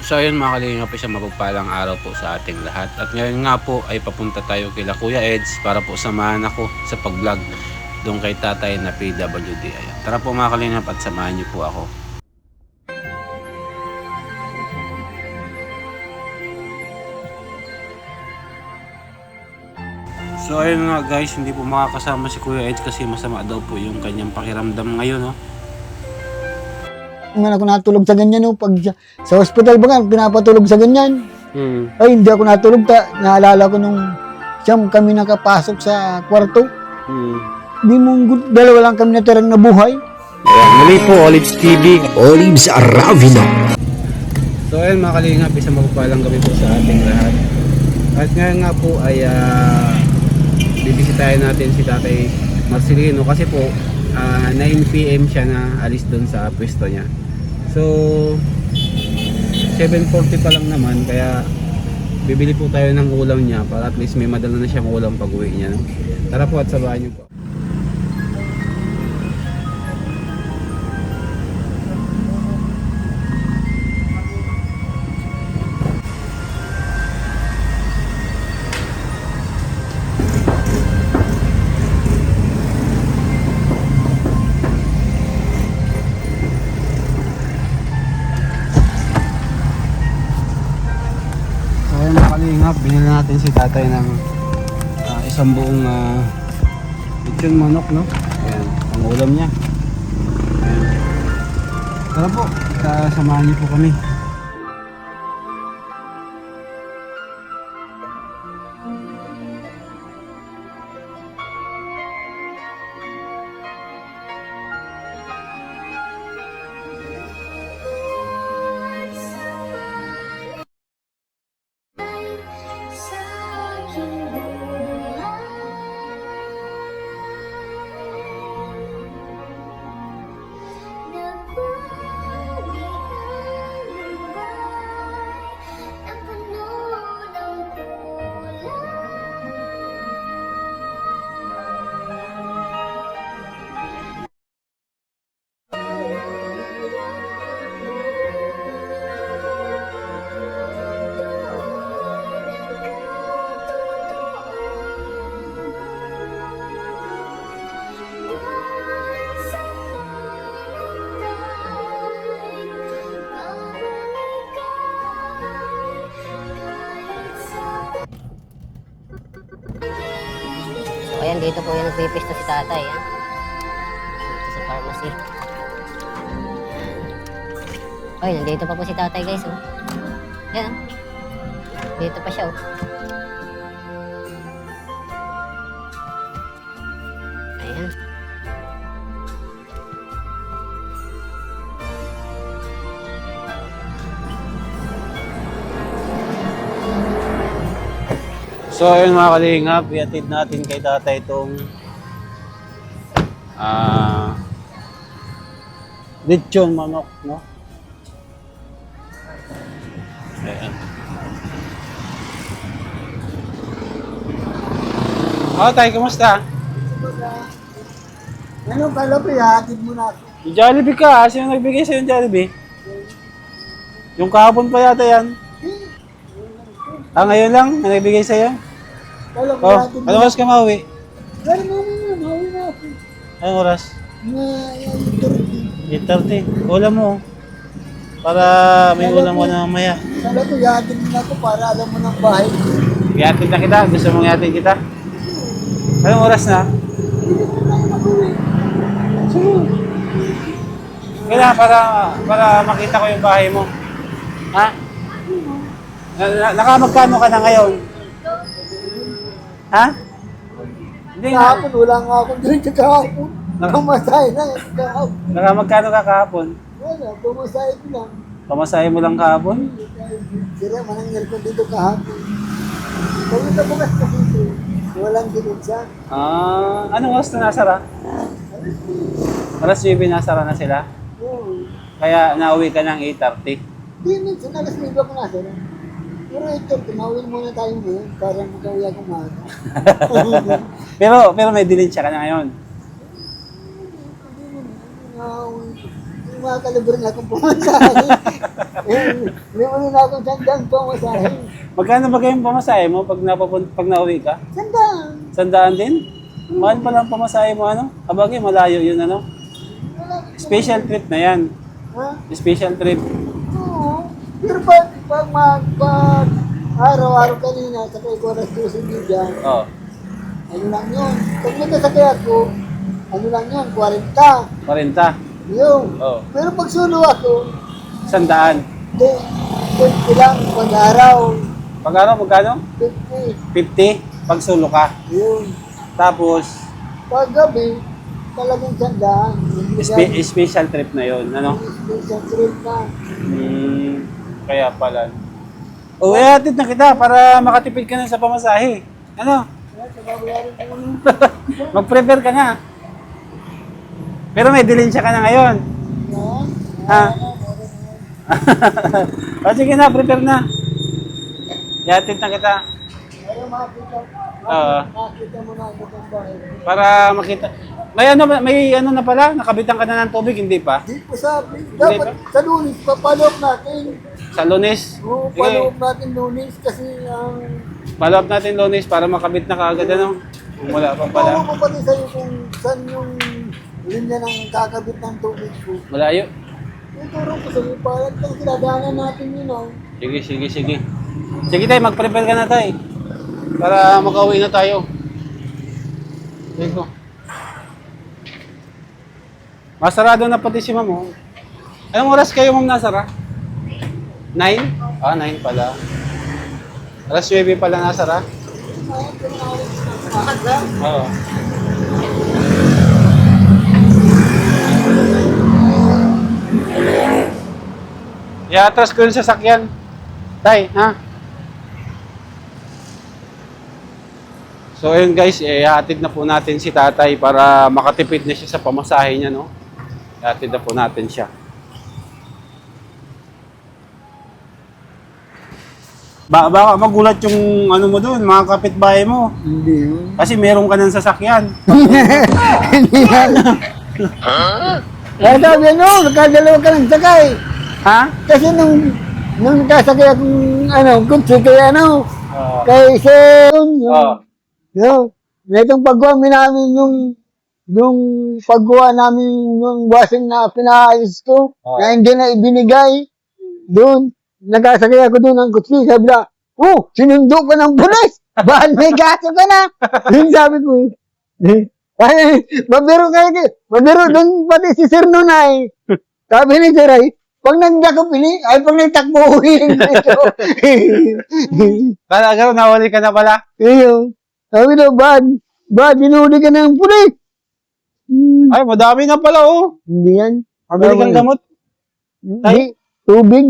So ayun mga kalingap, isang mapagpalang araw po sa ating lahat. At ngayon nga po ay papunta tayo kila Kuya Eds para po samahan ako sa pag-vlog doon kay tatay na PWD. Ayan. Tara po mga kalingap at samahan niyo po ako. So ayun nga guys, hindi po makakasama si Kuya Eds kasi masama daw po yung kanyang pakiramdam ngayon. No? Man ako natulog sa ganyan, no? Pag sa hospital ba nga, pinapatulog sa ganyan. Ay, hindi ako natulog. Naalala ko nung siyam kami nakapasok sa kwarto. Di mo, dalawa lang kami natirang nabuhay. Muli po, Olives TV. Olives Aravino. So ayun mga kalingap, isang mapagpalang gabi po sa ating lahat. At ngayon nga po ay bibisitahin natin si Tatay Marcelino kasi po 9 PM siya na alis doon sa pwesto niya. So 7:40 pa lang naman, kaya bibili po tayo ng ulam niya para at least may madala na siyang ulam pag uwi niya. No? Tara po at sabahan niyo po. So ayun mga kalingap, binili natin si tatay ng isang buong lechon manok, no? Ayan, ang ulam niya. Ayan. Tara po, samahan niyo po kami. So ayan, dito po yung nagpipisto si tatay. Dito sa pharmacy. Ay, nandito pa po si tatay guys. Oh. Yan. Dito pa siya. Oh. Ayan. So ayun mga kalingap, iatid natin kay tatay itong lechon manok, no? Ayan. Tay, kumusta? Ano pala, hatid mo na ako. Yung Jollibee ka, sino nagbigay sa'yo yung Jollibee? Yung kahapon pa yata yan. Ngayon lang, na nagbigay sa'yo? Kala ko Oh, hatid mo anong oras ka mauwi? Pero mauwi na ako. Anong oras? Na, yung turkey. 8:30. Ulam mo. Para may ulam ko na mamaya. Kala ko, hatid mo na ako para alam mo ng bahay. Iatid na kita. Gusto mong iatid kita? Anong oras na? Kailangan para makita ko yung bahay mo. Ha? Nakamagkano ka na ngayon? Ha? Hindi nga. Kahapon, wala nga akong drink kahapon. Pumasay na kahapon. Nakamagkano ka kahapon? Wala, pumasay ko lang. Pamasahe mo lang kahapon? Sira, manangyari ko dito kahapon. Pumunta bukas ko dito. Walang ginitsa. Anong oras na nasara? Alas 9 nasara na sila? Oo. Kaya nauwi ka ng 8:30? Di, minsan alas 9 ako nasa rin. Pero ito, tumawin muna tayo ngayon para magkawin ako maaga. pero may dilensya ka na ngayon. Hindi kumakalibre na akong pumasahe. Libre na akong sandang pumasahe. Magkano ba kayong pamasahe mo pag nauwi ka? Sandang. 100 din? Mahal pa lang pamasahe mo ano? Abagay, malayo yun ano? Special trip na yan. Ha? Special trip. Oo. Pero pag araw-araw kanina, sakay ko alas 12 dyan, Oh, ano lang yun. Pag nagkasakay ako, ano lang yun, 40. 40. Yun. Oh, Pero pag solo ako, 100. di, 50 lang pag araw. Pag ano, magkano? 50. 50 pag solo ka. Yun. Tapos, Pag gabi, talagang sandaan. special trip na yon ano? Special trip na. Kaya pala. O, hatid na kita para makatipid ka na sa pamasahe. Ano? Mag-prepare ka na. Pero may dilensya ka na ngayon. Ha? O, sige na, prepare na. Hatid na kita. Pero makita, Oo. makita mo na ako ng bahay. Para makita. May ano na pala? Nakabitan ka na ng tubig, hindi pa? Di ko sabi, dapat sa Lunis, papaloob natin. Sa Lunes? Oo, Sige. paloob natin Lunis kasi ang... Follow up natin Lunes para makabit na kaagad ano? Kung wala pa pala. Tawag ko pati sa'yo kung saan yung linya ng kakabit ng tubig ko. Malayo. Ituro ko sa'yo, parang kung sinadaanan natin yun ah. Sige. Sige tayo, mag-prepare ka na tayo. Para makauwi na tayo. Sige ko. Masarado na pati si ma'am. Oh. Anong oras kayo ma'am nasara? 9? Ah, 9 pala. Alas 9 pala nasara? Oo. I-atras ko yung sasakyan. Tay, ha? So ayun guys, ihatid na po natin si tatay para makatipid na siya sa pamasahe niya, no? Ihatid na po natin siya. Baka magulat yung ano mo doon, mga kapitbahay mo. Hindi yun. Kasi meron ka ng sasakyan. Hindi yan. Kaya sabi ano, nakadalawa ka ng sakay. Ha? Kasi nung nakasakay akong kutsi, kaya Oo. kay Sen, Oo. yung itong paggawa namin yung paggawa namin yung washing na pinaayos ko, na hindi na ibinigay, doon, nagkasakay ako doon ng kutsi, sabi na, oh, sinundo ka ng pulis, bahal may gaso ka na. Yung sabi ko, ay, mabiro doon pati si Sir Nunay. Sabi ni Sir ay, pag nandiyan pili, ay pag nagtakbo uwiling na ito. Talaga, nawali ka na pala? Iyo. Sabi na, bad, dinuli ka ng pulis. Ay, madami na pala, oh. Hindi yan. Pabili kang gamot. Hindi. Tubig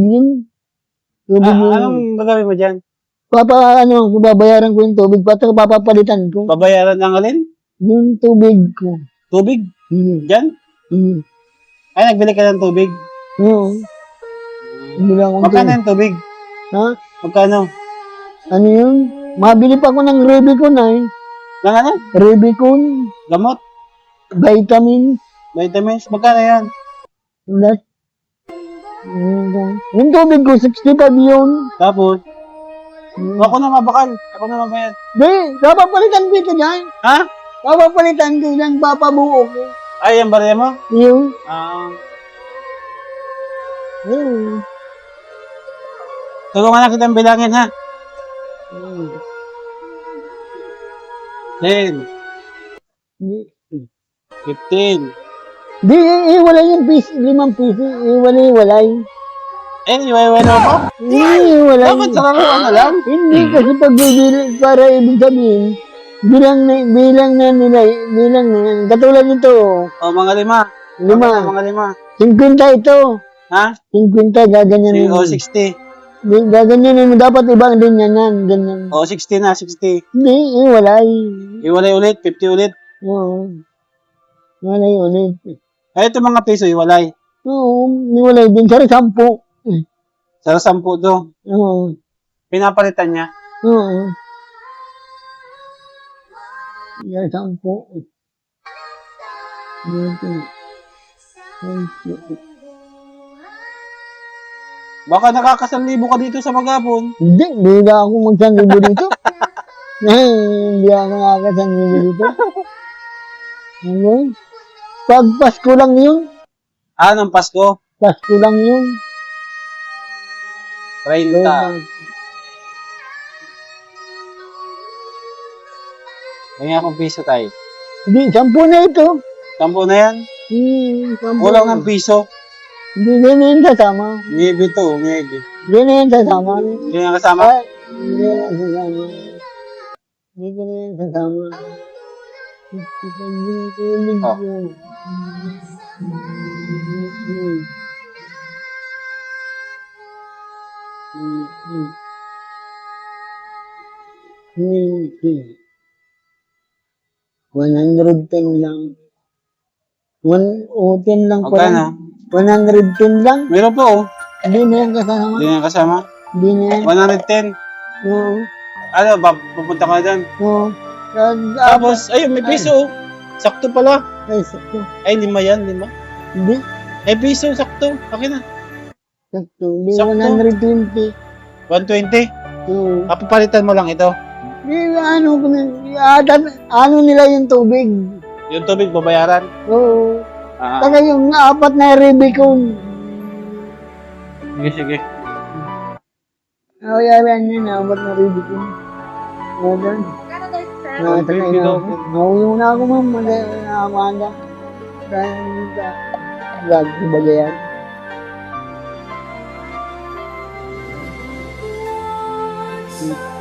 yun. Tubig yun. Anong gagawin mo dyan? Babayaran ko yung tubig, pati papapalitan ko. Babayaran ng alin? Yung tubig ko. Tubig? Iyo. Dyan? Iyo. Ay, nagbili ka ng tubig. Oo. Bilang ko Magkano yung tubig? Ha? Magkano? Ano yun? Mabili pa ko ng Rubicon ay. Ng ano? Rubicon, Gamot? vitamin, Vitamins? Magkano yan? plus. Yung tubig ko, 65 yun. Tapos? Ako na mabakal. Ako na mabayad. Di, papapalitan ko ito dyan. Ha? Papapalitan ko dyan, papabuo ko. Ay, yung barya mo? Yung, tulungan na kitang bilangin, ha? 10, 15. Di, iwalay yung piso, 5 piso, iwalay. Iwaiwai na ako? Iwalay. Dapat sararuan na lang. Hindi kasi pag bibili, para ibig sabihin, bilang na yan. Katulad nito, O, mga 5. Mga 5. 50 ito. Ha? 50, gaganyan O, 60. Gaganyan mo, dapat ibang din yan, ganyan. O, 60 na, 60. Hindi, iwalay. Iwalay ulit, 50 ulit. Oo. Iwalay ulit. Ay, ito mga piso, iwalay. Oo, iwalay din. Sorry, 10. Sa 10 to. Oo. Pinapalitan niya. Oo. Sorry, 10. Baka nakakasanlibo ka dito sa maghapon. Hindi na ako magsanlibo dito. Hindi ako nakakasanlibo dito. Ano? Pag Pasko lang yun. Ng Pasko? Pasko lang yun. 30. May akong piso tayo. Hindi, 10 na ito. 10 na yan? 10 Kulang na. ng piso. Hindi na yun sasama. Ngebe to, ngebe. Hindi na yun sasama. Hindi na kasama? Ay, hindi na yun sasama. Hindi na yun sasama. Oh. 110 lang. 110 lang pa lang. Magkano? 110 lang. Meron po oh. Hindi na yan kasama. Hindi na kasama? Hindi na yan. 110. Oo. Ano, pupunta ka dyan. Oo. Tapos, ayun, may piso oh. Sakto pala. Ay, sakto. Ay, 5 yan, 5. Hindi. Ay, piso, sakto. Akin na. Sakto. Hindi Sakto. 120. 120. Oo. Papalitan mo lang ito. Ano nila yung tubig? Yung tubig, babayaran. Oo. Ah, Saka yung 4 na Rubicon. sige, sige. Bayaran yun, 4 na Rubicon. Bayaran. Nakatangay na ako. Nauyo na ako, ma'am. Nakakanda. Kaya nito. Vlog ko ba yan?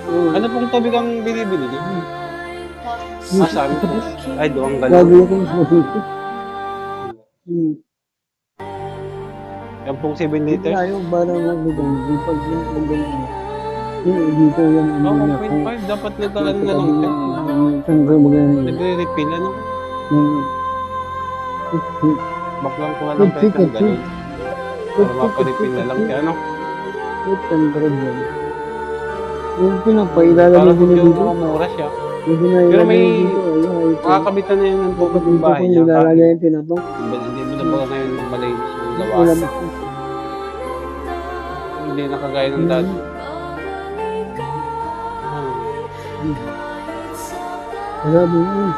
Ano pong tubig ang binibili niyo? Sabi ko. Ay, doang Bago gano'n. ko sa dito. Yan pong 7 liters. Ayaw, para magandang. Pag magandang. Dito yan. Oh, 1.5. Dapat nagkaroon na lang. Saan ko magandang? Nagre-refill, ano? Baklang ko lang kayo ng gano'n. Para maparefill na lang kaya, ano? 800 yan. Yung Para pinapailalam din medyo dito. mura siya. Yung pinailalam Pero may dito, ayun, makakabitan na yun ng tubig ng bahay niya. nilalagay yung tinapang. Hindi mo na ba ngayon malinis yung Wala lawas? na. Hindi nakagaya ng dati. Grabe yun.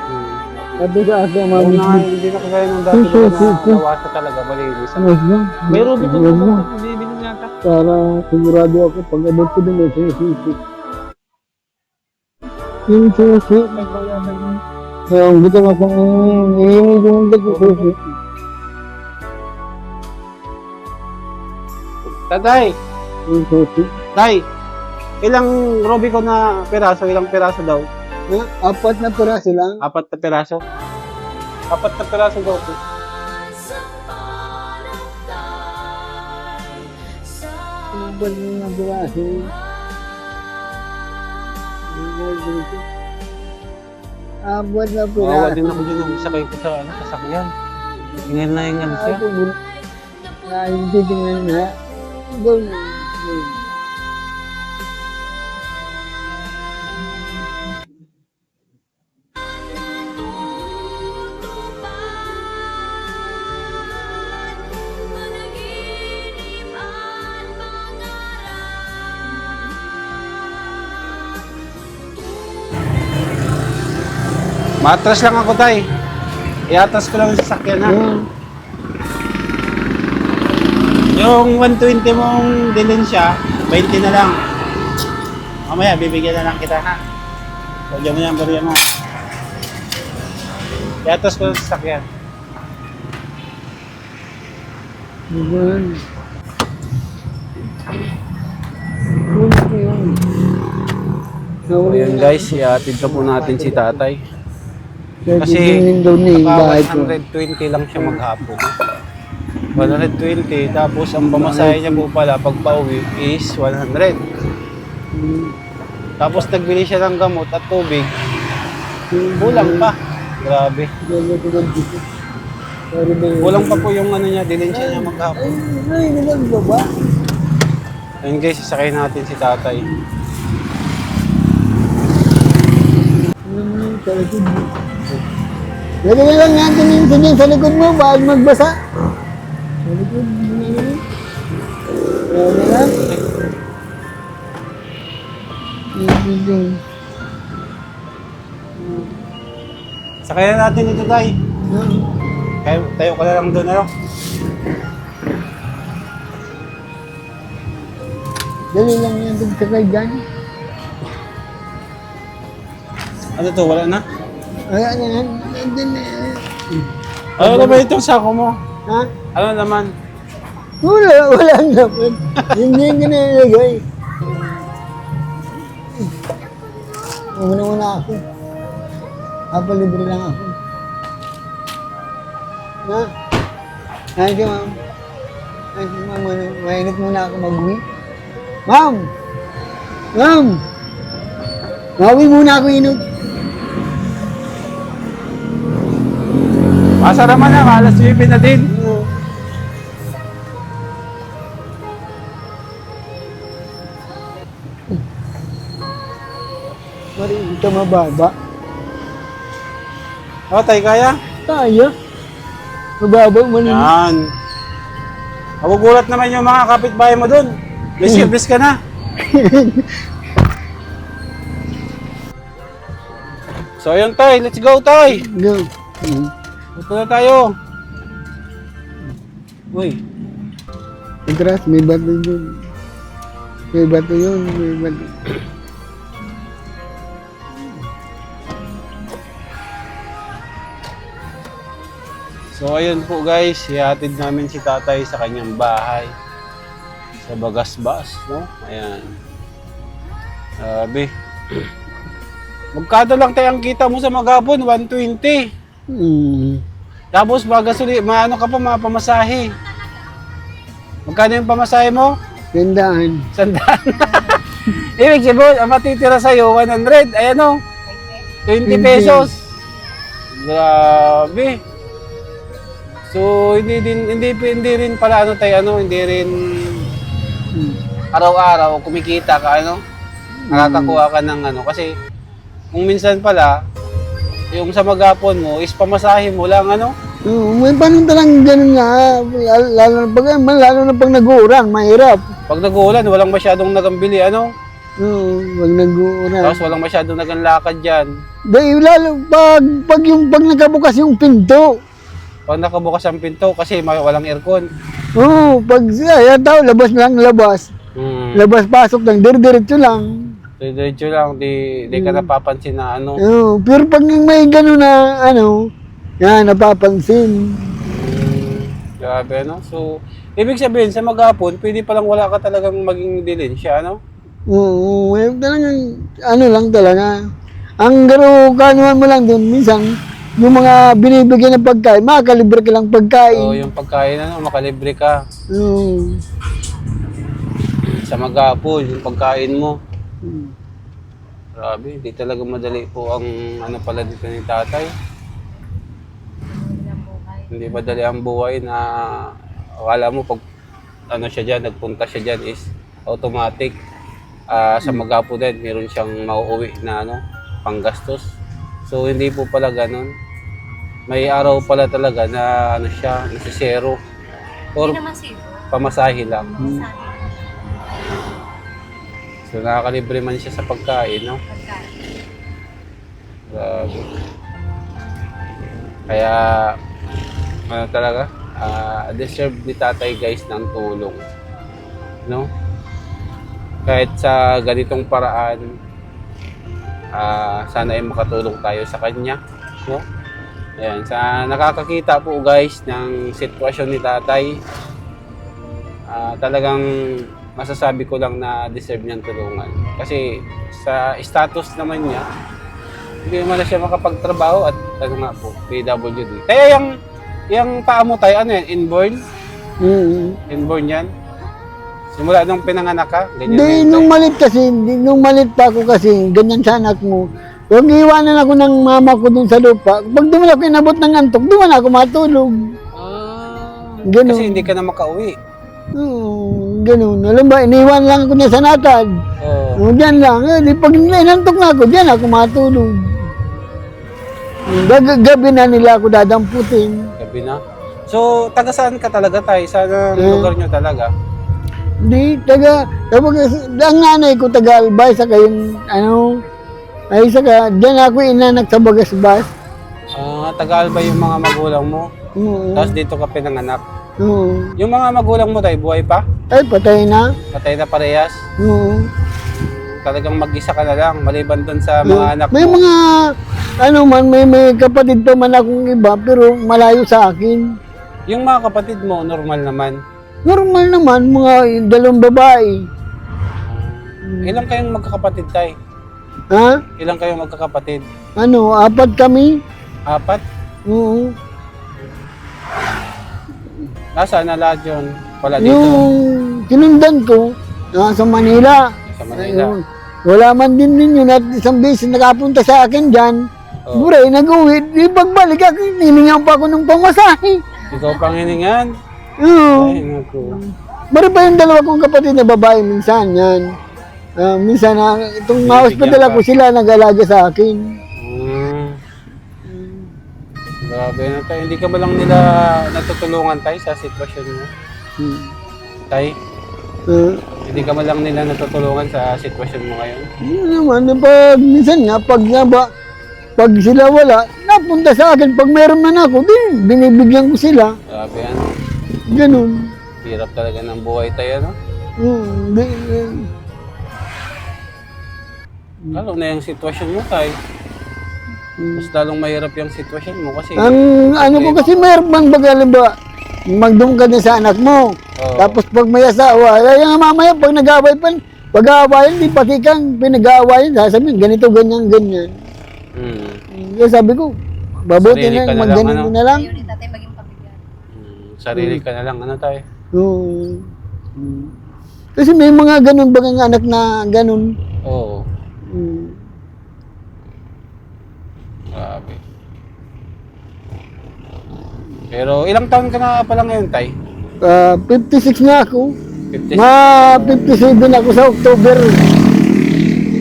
Sabi ka ate, Oo mami. nga, hindi nakagaya ng dati na nawasa talaga malinis. Mas lang. May Rubicon Mas pa lang. ba? Hindi bilhin yata. Para sigurado ako pag abot ko dun, susi. Yung susi. Kaya ang gusto ko kung hihingi ko ng susi. Tatay! Yung susi. Tay! Ilang Rubicon na piraso? Ilang piraso daw? 4 na piraso lang. 4 na piraso? 4 na piraso daw po. Apat na piraso. Apat na Mawawa piraso. din ako dyan ang sakay ko sa sasakyan. Ingal na ingal siya. Hindi tingnan na. Doon. Matras lang ako, tay. Iatras ko lang yung sasakyan, ha? Yung 120 mong dilensya, 20 na lang. Mamaya, bibigyan na lang kita, ha? Pagyan mo yan, bariya mo. Iatras ko lang yung sasakyan. So, ayan guys, iatid na po natin si tatay. Kasi naka 120 lang siya maghapon. 120, tapos ang pamasahe niya po pala pag pauwi is 100. Tapos nagbili siya ng gamot at tubig, kulang pa. Grabe. Kulang pa po yung ano niya, dilensya niya maghapon. Ayun guys, sasakay natin si tatay. Lagay na lang natin yung ganyan sa likod mo, bawal magbasa. Sa likod, Okay na? Sakayan natin ito, tay. Kaya tayo ka na lang doon, ano? Dali lang yan doon sakay dyan. Ano to, wala na? Ay, ano yan? Nandun na. Ano naman itong sako mo? Ha? Ano naman? Wala naman. Hindi ko na ilagay. Muna ako. Papalibre lang ako. Ha? Ay, si ma'am. Ay, si ma'am, mainit muna ako mag-uwi. Ma'am! Ma'am! Mauwi muna ako inot. Masa naman na, alas 9 na din. Marin ka mababa. O, tay, kaya? Kaya. Mababa man yun. Yan. Magugulat naman yung mga kapitbahay mo doon. May service ka na. So, ayun, tay. Let's go, tay. Go. Ito na tayo. Uy. Atras, may bato yun. May bato yun. May bato. So ayun po guys, ihatid namin si tatay sa kanyang bahay. Sa Bagasbas, no? Ayan. Sabi. Magkano lang tayo ang kita mo sa Magapon? 120. Tapos maano ka pa, mapamasahe. Magkano yung pamasahe mo? Gandaan. 100. Ibig sabihin, ang matitira sa'yo, 100. Ayan o. 20 pesos. Grabe. So hindi rin pala hindi rin araw-araw kumikita ka nakakakuha ka ng kasi kung minsan pala yung sa Magapon mo is pamasahe mo lang May panahon talagang ganun nga. Lalo na pag nag-uuran, mahirap. pag nag-uulan walang masyadong nagambili Pag nag-uuran. tapos walang masyadong naganlakad dyan. Dahil lalo pag nakabukas yung pinto. Pag nakabukas ang pinto kasi walang aircon. Pag yan tao, labas lang labas. Labas-pasok lang, diretso lang. Diretso lang, di ka napapansin na Pero pag may gano'n na yan, napapansin. Grabe, So, ibig sabihin, sa Magapon, pwede palang wala ka talagang maging dilensya, Talagang, lang talaga. Ang kanuhan mo lang doon, minsan, yung mga binibigyan ng pagkain, makakalibre ka lang pagkain. So, yung pagkain, makalibre ka. Oo. Sa Magapon, yung pagkain mo. Grabe, hindi talaga madali po ang pala dito ni tatay. Hindi madali ang buhay na akala mo pag siya dyan, nagpunta siya dyan is automatic. Sa Magapon din, meron siyang mauuwi na panggastos. So hindi po pala ganun. May araw pala talaga na siya, nasa zero. Or pamasahe lang. So nakakalibre man siya sa pagkain, Grabe. Kaya talaga, deserve ni tatay guys ng tulong. Kahit sa ganitong paraan, sana ay makatulong tayo sa kanya, Ayan, sa nakakakita po guys ng sitwasyon ni tatay, talagang masasabi ko lang na deserve niyang tulungan. Kasi sa status naman niya, hindi naman na siya makapagtrabaho at PWD. Kaya yung paa mo tayo, inborn? Inborn yan? Simula nung pinanganak ka? Hindi, nung malit pa ako kasi, ganyan sa anak mo. Yung iwanan ako ng mama ko dun sa lupa, pag duman ako inabot ng antok, duman ako matulog. Ganun. Kasi hindi ka na makauwi. Ganun. Alam ba, iniwan lang ako niya sa natad. Diyan lang. Pag inantok na ako, diyan ako matulog. Gabi na nila ako dadamputin. Gabi na? So, taga saan ka talaga tayo? Saan ang lugar nyo talaga? Hindi, ang nanay ko taga-Albay, saka yung, ay saka, dyan ako inanak sa Bagasbas. Taga-Albay yung mga magulang mo. Oo. Tapos dito ka pinanganak. Oo. Yung mga magulang mo tayo, buhay pa? Ay, patay na. Patay na parehas? Oo. Talagang mag-isa ka na lang, maliban dun sa mga anak May mo. mga, may kapatid pa man akong iba, pero malayo sa akin. Yung mga kapatid mo, normal naman. Normal naman, mga dalawang babae. Ilang kayong magkakapatid tayo? Ha? Ilang kayong magkakapatid? 4 kami. 4? Oo. Nasaan na lahat yun? Wala dito? Yung sinundan ko, sa Manila. Sa Manila. Ayun. Wala man din yun at isang beses nakapunta sa akin dyan. Oh. Buray, nag-uwi. Di pagbalik ako, niningan pa ako ng pamasahe. Ikaw pang hiningan? Oo. Ay, naku. Mara pa yung 2 kong kapatid na babae minsan yan. Minsan itong Bibigyan ma-hospital ka. ako sila nag-alaga sa akin. Grabe na tayo. Hindi ka ba lang nila natutulungan tayo sa sitwasyon mo? Tay, hindi ka ba lang nila natutulungan sa sitwasyon mo ngayon? Yun naman, minsan nga, pag sila wala, napunta sa akin. Pag meron man ako, binibigyan ko sila. Grabe Ganun. hirap talaga ng buhay tayo, no? Lalo na yung sitwasyon mo tayo. Mas lalong mahirap yung sitwasyon mo kasi... Ang ko kasi meron bang ba, magdum ka din sa anak mo. Oo. Tapos pag may asawa, kaya nga mamaya pag nag-aaway pa, pag-aawayan, di pati kang pinag-aawayan, sasabihin, ganito, ganyan, ganyan. Kaya sabi ko, babuti Sarili ka na, na magganito lang, ano? na lang. Ayaw ni tatay maging pabigat. Sarili ka na lang, ano tayo? Oo. Kasi may mga ganun bagang anak na ganun. Oo. Mm. Grabe. Pero ilang taon ka na pala ngayon, tay? 56 na ako. 56? 57 ako sa October.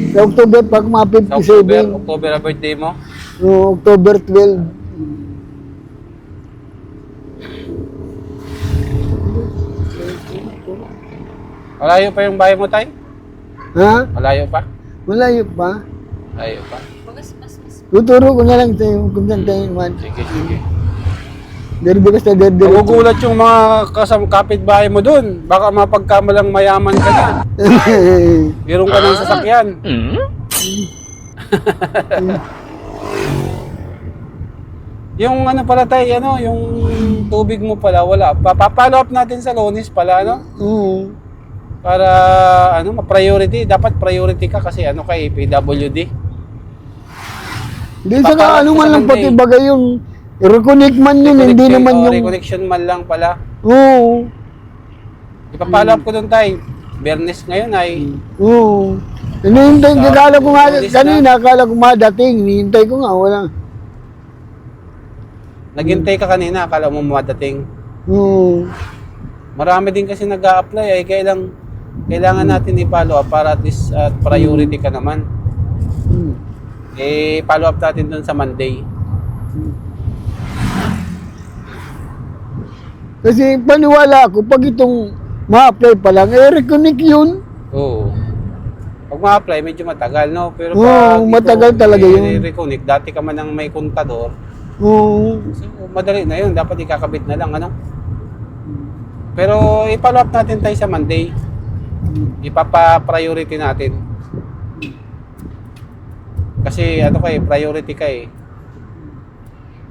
Sa October pag Sa October, 57. October ang birthday mo? October 12. Malayo pa yung bahay mo, tay? Ha? Malayo pa? Malayo pa. Malayo pa. Tuturo ko na lang tayo kung saan tayo man. Sige, sige. Derby ka sa derby. Magugulat yung mga kapitbahay mo dun. Baka mapagkamalang mayaman ka na. Meron ka ng sasakyan. Yung ano pala tayo, yung tubig mo pala, wala. Papalo up natin sa Lonis pala, Oo. Para, ma-priority. Dapat priority ka kasi kay PWD. Hindi saka ano man lang pati bagay yung reconnect man yun, hindi naman yung... Reconnection man lang pala. Oo. Ipapalo up ko dun tayo. Bernes ngayon ay... Oo. Hinihintay, akala ko nga, Alis na. kanina, akala ko madating, hinihintay ko nga, wala. Naghintay ka kanina, akala mo madating. Oo. Marami din kasi nag-a-apply ay kailangan natin i-follow up para at least priority ka naman. Follow up natin dun sa Monday. Kasi paniwala ako, pag itong ma-apply pa lang, reconnect yun. Oo. Pag ma-apply, medyo matagal, no? Pero Oo, pag matagal talaga yun. reconnect, dati ka man ang may kontador, Oo. so madali na yun. Dapat ikakabit na lang, Pero i-follow up natin tayo sa Monday. Ipapa-priority natin. Kasi priority ka eh.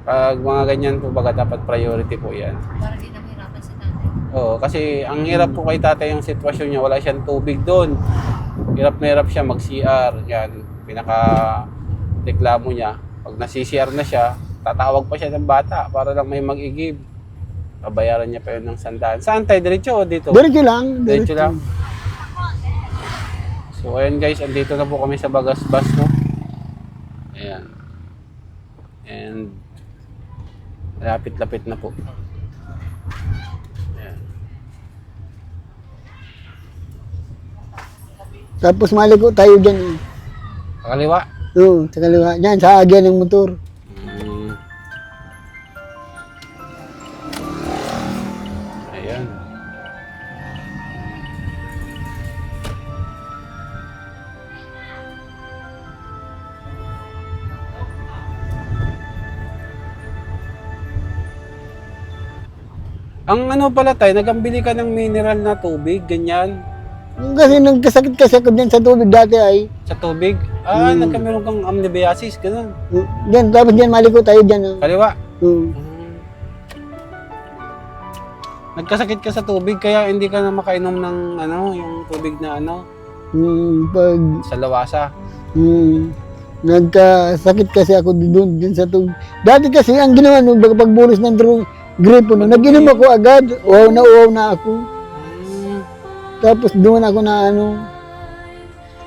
Pag mga ganyan po baga dapat priority po yan. Para di na mahirapan si tatay. Oo, kasi ang hirap po kay tatay yung sitwasyon niya, wala siyang tubig doon. Hirap na hirap siya mag-CR. Yan, pinaka-reklamo niya. Pag nasi-CR na siya, tatawag pa siya ng bata para lang may mag-igib. Babayaran niya pa yun ng 100. Saan tayo? Diretso o dito? Diretso lang. Diretso lang. So ayan guys, andito na po kami sa Bagasbas, no? Ayan. And lapit-lapit na po. Ayan. Tapos maligo tayo dyan. Pakaliwa. Oo, sa kaliwa. Yan, sa agya ng motor. Ayan. Ang ano pala tayo, nagambili ka ng mineral na tubig, ganyan. Kasi nagkasakit kasi ako dyan sa tubig dati ay. Sa tubig. Nagkameron kang amnibiasis, ganun. Dyan, tapos dyan maliko tayo dyan. Kaliwa. Hmm. Nagkasakit ka sa tubig, kaya hindi ka na makainom ng ano, yung tubig na ano, Pag sa lawasa. nagkasakit kasi ako doon dyan sa tubig. Dati kasi ang ginawa nung pagbulis ng gripo, nag-inom ako agad. Uhaw na ako. Hmm. Tapos doon ako na ano.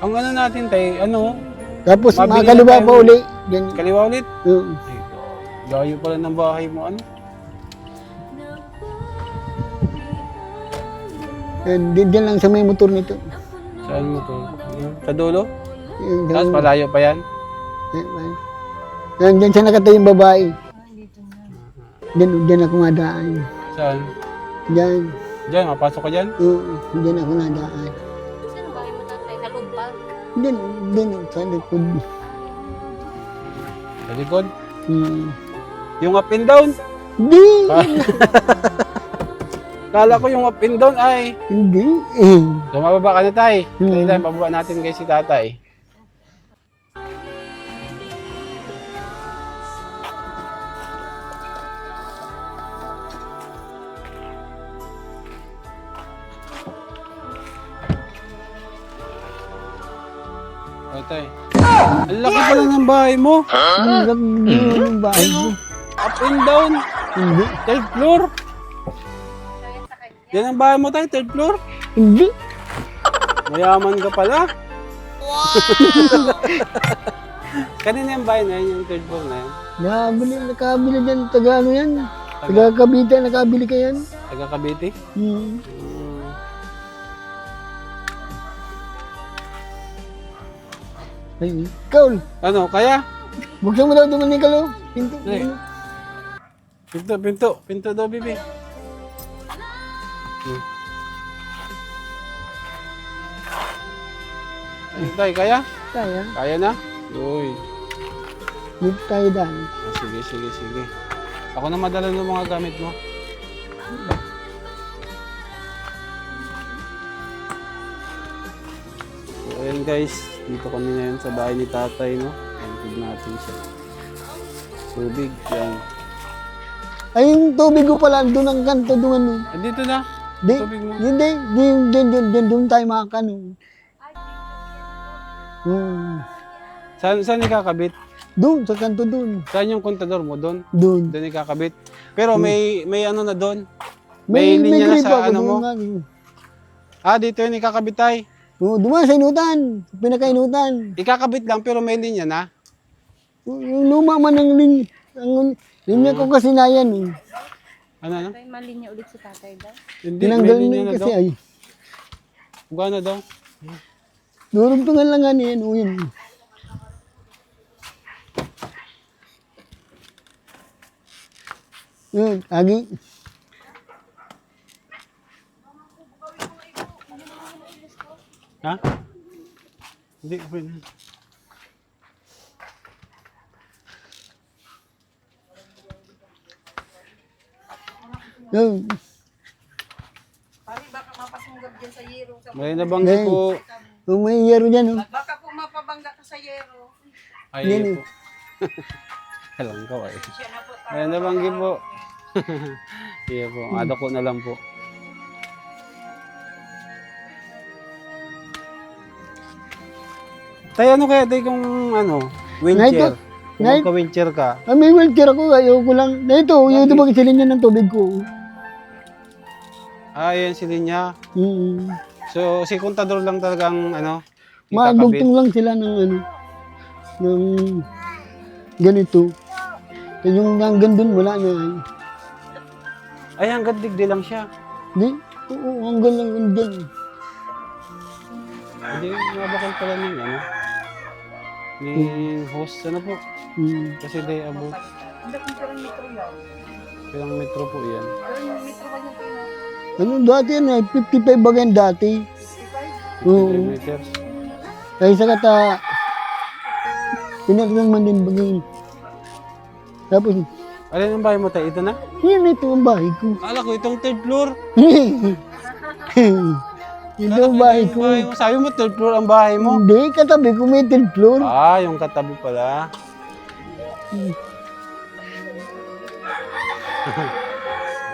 Ang ano natin tayo, ano, Tapos Mabili makaliwa na pa tayo. uli. Yan. kaliwa ulit. Oo. Layo pala ng bahay mo, ano. Diyan lang sa may motor nito. Saan mo to? Sa dulo? Yan, Tapos malayo pa yan? Diyan siya nakatayo yung babae. Diyan ako nadaan. Saan? Diyan. Diyan, mapasok ka dyan? Oo, diyan ako nadaan. Saan bahay mo tatay? Sa loob pa? Diyan sa likod. Sa likod? Hmm. Yung up and down? Hindi. Kala ko yung up and down ay. Hindi. So, mababa ka na tay. Hmm. Tayo, pababa natin kay si tatay. Tay. Ang laki pala ng bahay mo. Ang laki ng bahay ko. Up and down. Hindi. Third floor. Yan ang bahay mo tayo, third floor. Hindi. Mayaman ka pala. Wow! Kanina yung bahay na yun, yung third floor na yun. Nakabili dyan. Taga ano yan? Taga Cavite, nakabili ka yan. Taga Cavite. Hmm. Ay, Kaul. Ano, kaya? Buksan mo daw dumaning ka lo. Pinto. Ay. Pinto daw, bibi. Tay, kaya? Kaya. Kaya na? Uy. Dito tayo daan. Sige. Ako na madala ng mga gamit mo. So, ayan guys, dito kami ngayon sa bahay ni tatay, no? Ayan, natin siya. Tubig, yan. Ay, yung tubig ko pala, doon ang kanto doon. Dito na, Di, tubig mo. hindi, doon tayo makakano. Saan ikakabit? Doon, sa kanto doon. Saan yung kontador mo? Doon? Doon. Doon ikakabit? Pero may ano na doon? May linya na gripo sa ako ano mo? doon. Dito yun ikakabit tay. Dumaan sa inutan, pinakainutan. Ikakabit lang pero may linya na. Yung luma man ng linya ko kasi na yan. Ano? May malinya ulit si tatay daw. Hindi, may Tinanggal linya na na kasi daw. ay. Gano'n daw? Durugtungan lang nga niyan. Uyin. Yun, agi. Ha? Hindi, okay na. Yun. Pari, baka mapasunggab dyan sa yero. May nabanggi Ngayon. po. Yung may yero dyan. Oh. Baka po mapabangga ka sa yero. Ay, Yan po. Alam ko ay. May nabanggi po. Iya po, ada ko na lang po. Tayo ano kaya tayo kung ano, wheelchair? Kung Ngayon- magka-wheelchair ka. May wheelchair ako, ayaw ko lang. Na ito, yung ito magsilin niya ng tubig ko. Yan si Linya. Mm. So, si Contador lang talagang ano, ikakabit. Madugtong lang sila ng ano, ng ganito. Kaya yung hanggang dun, wala na. Ay, hanggang digdi lang siya. Di, oo, hanggang lang yun dyan. Hindi, mabakal pala ng ano. Ni host, ano po? Mm. Kasi day abo. Hindi kung pero metro lang. Ilang metro po yan. Pero yung metro ba yung pina? Ano dati yan, 55 ba yan dati? 55? 55 Oo. meters. Kaya sa kata, pinaglang man din bagay. Tapos, Alin ang bahay mo tayo? Ito na? Yan, ito ang bahay ko. Akala ko itong third floor. Ito ang bahay ko. Bahay mo. Sabi mo third floor ang bahay mo. Hindi, katabi ko may third floor. Ah, yung katabi pala.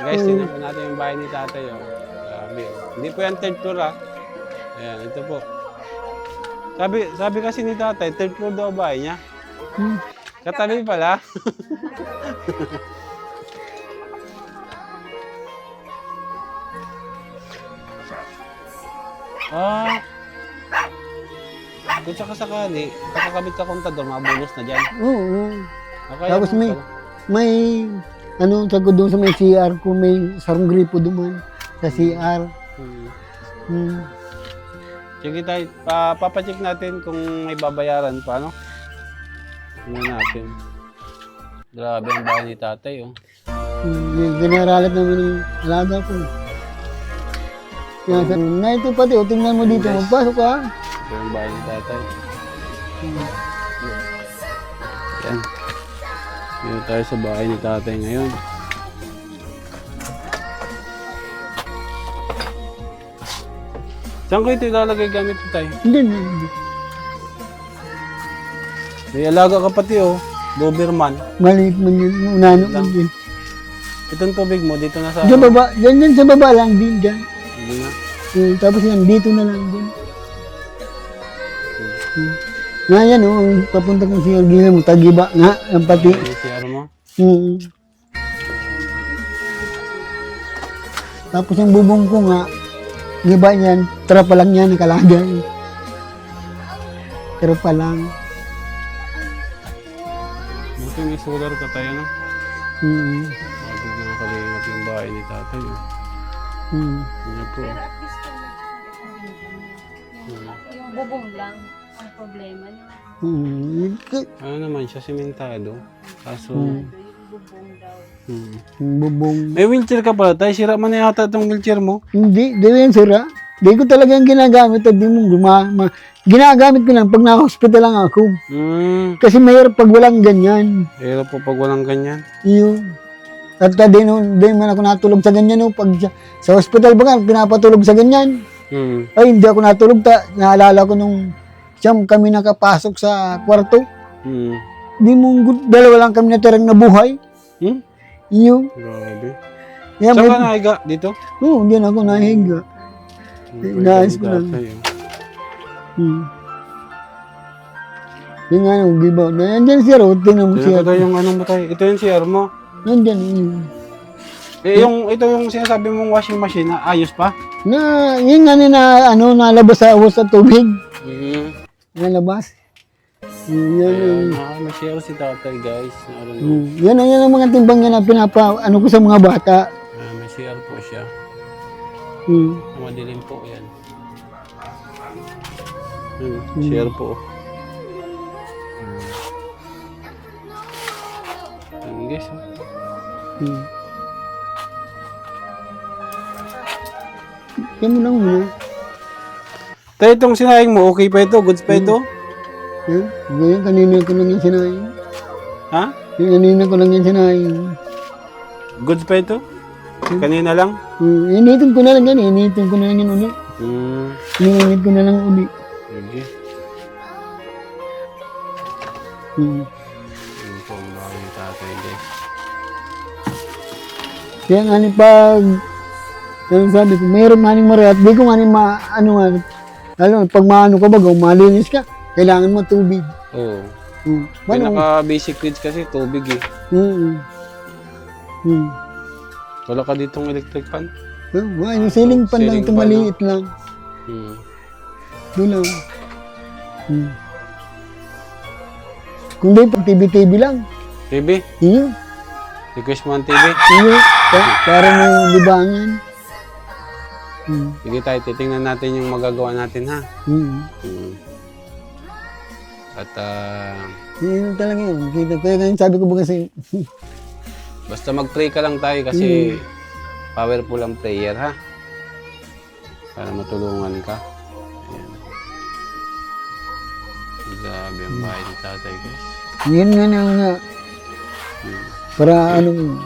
Guys, tingnan po natin yung bahay ni tatay. Oh. Grabe. Oh. Hindi po yan third floor ah. Ayan, ito po. Sabi kasi ni tatay, third floor daw bahay niya. Katabi pala. Ah. Kung sakasakali, kakakabit ka kontador, mabulos na dyan. Oo. Okay, Tapos may ano sa ko doon sa may CR ko, may sarong gripo duman sa CR. Sige tayo, papacheck natin kung may babayaran pa, no? Tingnan natin. Grabe ang bahay ni tatay, oh. Ginaralat naman yung alaga ko. Yan, na ito pati, tingnan mo dito, magpasok ka. Ito yung bahay ni tatay. Yan. Dito tayo sa bahay ni tatay ngayon. Saan ko ito ilalagay gamit ko tayo? Hindi. May alaga ka pati, oh. Doberman. Maliit man yun, unano man yun. Itong tubig mo, dito na sa... Sa baba, yan sa baba lang din dyan. Hindi na. Tapos yan, dito na lang din. Nga yan, oh, ang papunta kong siya, gila mo, tagiba nga, ang pati. Yung CR mo? Tapos yung bubong ko nga, giba niyan, trapa lang yan, nakalagay. Trapa lang. Buti may solar ka tayo, no? Sabi na nakalingat yung bahay ni tatay, oh. Ano po? At least yung bubong lang ang problema niya. Ano naman siya, simentado. Kaso... Yung bubong daw. Yung bubong. May wheelchair ka pala tayo. Sira man na yata itong wheelchair mo. Hindi yan sira. Di ko talagang ginagamit at di mo ginagamit ko lang pag na-hospital lang ako. Kasi mahirap pag walang ganyan. Hirap po pag walang ganyan. Yun. At di man ako natulog sa ganyan. No? Pag sa hospital ba nga, pinapatulog sa ganyan. Ay, hindi ako natulog. Naalala ko nung siyam kami nakapasok sa kwarto. Di mo, dalawa lang kami natirang nabuhay. Yun. Grabe. Yan, Saan ka nahiga? Dito? Oo, diyan ako nahiga. Inaayos ko lang. Yung ano, gibaw. Nandyan siya ro, tingnan mo siya. Ito yung anong batay. Ito yung CR mo. Nandyan yun. Ito yung sinasabi mong washing machine na ayos pa? Yung nalabas sa ahos sa tubig. Nalabas. Ayan, may CR si tatay, guys. Yan ang mga timbang yan na ko sa mga bata. May CR po siya. Madilim po yan. CR po. Ayan, guys. Yan mo lang muna. Tayo itong sinayang mo, okay pa ito? Goods pa ito? Ngayon, kanina ko lang yung sinayin. Ha? Kanina ko lang yung sinayin. Goods pa ito? Kanina lang? Initin ko na lang yan. Initin ko na lang yan uli. Ininit ko na lang uli. Sige. Yun po ang bahay ni tatay, guys. Kaya nga ni pag sabi ko, mayroon nga ning marat, di ko nga ning pag maano ka ba, malinis ka, kailangan mo tubig. Oo. Pinaka-basic needs kasi tubig eh. Wala ka ditong electric fan? Yung ceiling fan lang, ito maliit lang. Doon lang. Kung di, pag TV lang. TV? Request mo ang TV? Para may libangan. Sige tayo, titingnan natin yung magagawa natin ha. At yun talaga yun. Kaya ganyan sabi ko ba kasi, basta mag-pray ka lang tayo kasi powerful ang prayer ha. Para matulungan ka. Ayan. Grabe ang bahay ni tatay, guys. yun nga na nga. Para anong,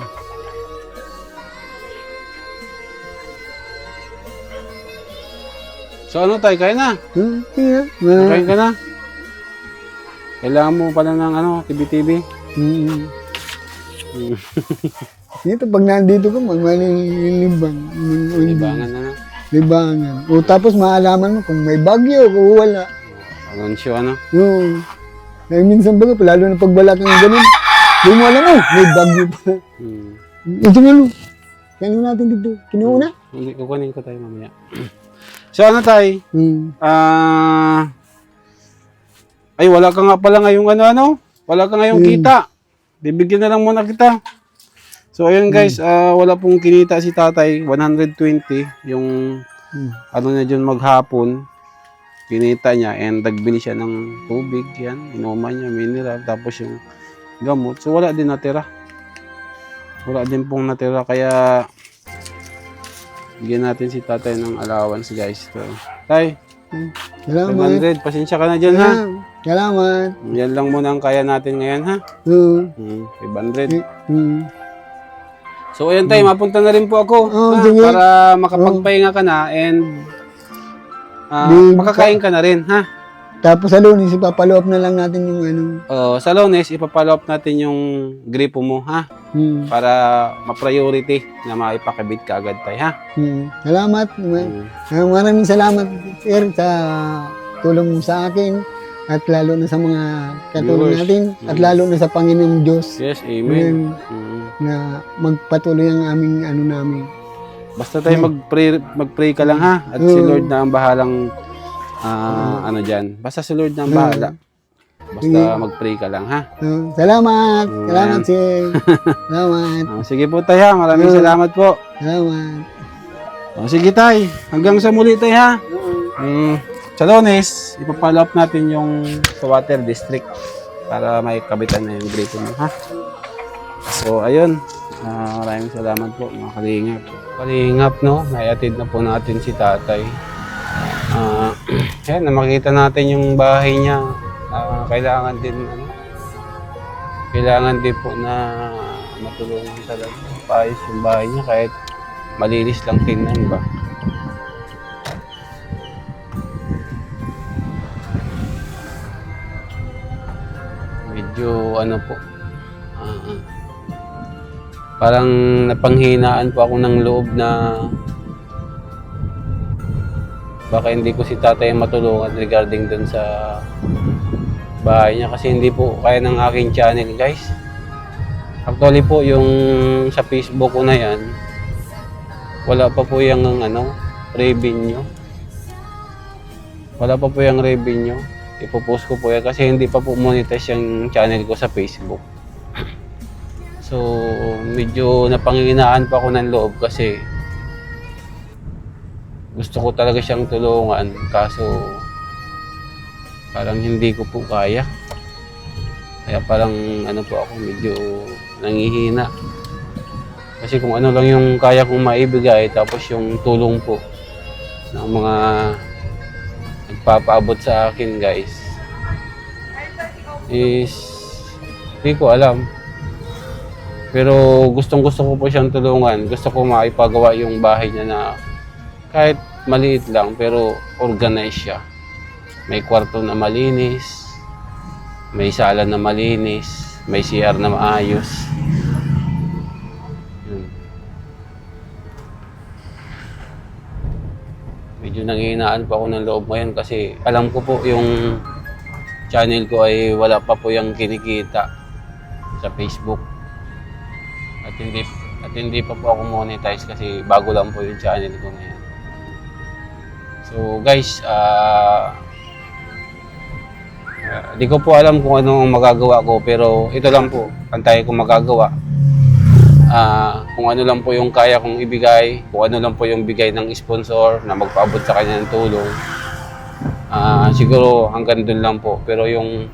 So ano tayo, kaya na? Kain ka na? Kailangan mo pala ng ano, TV-TV. Ito, pag nandito ka, magmalilibang. Libangan na na. Libangan. O tapos maalaman mo kung may bagyo o wala. Anunsyo ano? Yung, dahil minsan baga, lalo na pag wala kang ganun, di mo alam mo, may bagyo pa. Ito nga no. Kaya natin dito. Kinuuna? Hindi, kukunin ko tayo mamaya. So ano tayo? Ay, wala ka nga pala ngayong ano? Wala ka ngayong kita. Bibigyan na lang muna kita. So ayun guys, wala pong kinita si tatay. 120 yung ano na dyan maghapon. Kinita niya and nagbili siya ng tubig. Yan, inuman niya, mineral. Tapos yung gamot. So wala din natira. Wala din pong natira. Kaya bigyan natin si tatay ng allowance guys. So, tay, Salamat. 500. Pasensya ka na dyan ha. Salamat. Yan lang muna ang kaya natin ngayon ha. 500. So ayan tayo, mapunta na rin po ako sige. para makapagpahinga ka na and makakain ka na rin ha. Tapos sa Lunes, ipapalo up na lang natin yung ano. Sa Lunes, ipapalo up natin yung gripo mo ha. Para ma-priority na maipakabit ka agad tayo ha. Salamat. Maraming salamat sir sa tulong mo sa akin at lalo na sa mga katulong Viewers. natin at lalo na sa Panginoong Diyos Yes, amen. na magpatuloy ang aming ano namin. Basta tayo mag-pray ka lang ha. At si Lord na ang bahalang ano dyan. Basta si Lord na ang bahala. Basta mag-pray ka lang ha. Salamat. Salamat sir. Salamat. Sige po tayo ha. Maraming salamat po. Salamat. Sige tay. Hanggang sa muli tayo ha. Sa Lunes, ipapalo up natin yung sa water district para may kabitan na yung gripo mo ha. So ayun. Maraming salamat po mga kalingap. Kalingap no. Naiatid na po natin si tatay. Yan, makita natin yung bahay niya. Kailangan din po na matulungan talaga. Paayos yung bahay niya kahit malinis lang tingnan ba. Medyo ano po. Parang napanghinaan po ako ng loob na baka hindi ko si tatay matulungan regarding dun sa bahay niya kasi hindi po kaya ng aking channel guys. Actually po yung sa Facebook ko na yan wala pa po yung revenue. Wala pa po yung revenue. Ipopost ko po yan kasi hindi pa po monetize yung channel ko sa Facebook. So medyo napanghinaan pa ako ng loob kasi gusto ko talaga siyang tulungan kaso parang hindi ko po kaya. Kaya parang po ako medyo nangihina. Kasi kung ano lang yung kaya kong maibigay tapos yung tulong po ng mga nagpapaabot sa akin guys is hindi ko alam. Pero gustong gusto ko po siyang tulungan. Gusto ko maipagawa yung bahay niya na kahit maliit lang pero organized siya. May kwarto na malinis, may sala na malinis, may CR na maayos. Yun. Medyo nanghihinaan pa ako ng loob ngayon kasi alam ko po yung channel ko ay wala pa po yung kinikita sa Facebook. At hindi pa po ako monetize kasi bago lang po yung channel ko ngayon. So guys, di ko po alam kung ano ang magagawa ko pero ito lang po, antay ko magagawa. Kung ano lang po yung kaya kong ibigay, kung ano lang po yung bigay ng sponsor na magpaabot sa kanya ng tulong. Siguro hanggang doon lang po. Pero yung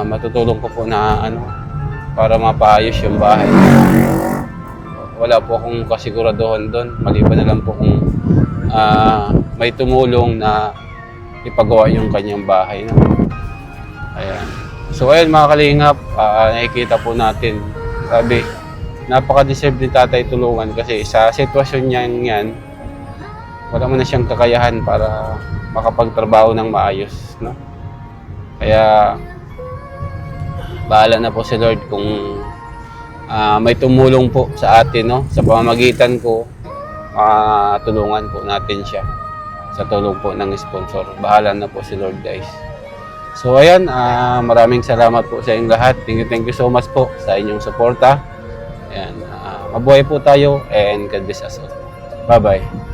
matutulong ko po na para mapaayos yung bahay. Wala po akong kasiguraduhan doon. Maliban na lang po kung may tumulong na ipagawa yung kanyang bahay. No? Ayan. So ayun mga kalingap, nakikita po natin Sabi, napaka-deserve ni tatay tulungan kasi sa sitwasyon niya yan, wala mo na siyang kakayahan para makapagtrabaho ng maayos, no? Kaya, bahala na po si Lord kung may tumulong po sa atin, no? Sa pamamagitan ko, tulungan po natin siya sa tulong po ng sponsor. Bahala na po si Lord, guys. So ayan, maraming salamat po sa inyong lahat. Thank you so much po sa inyong suporta. Ayan, mabuhay po tayo and God bless us all. Bye-bye.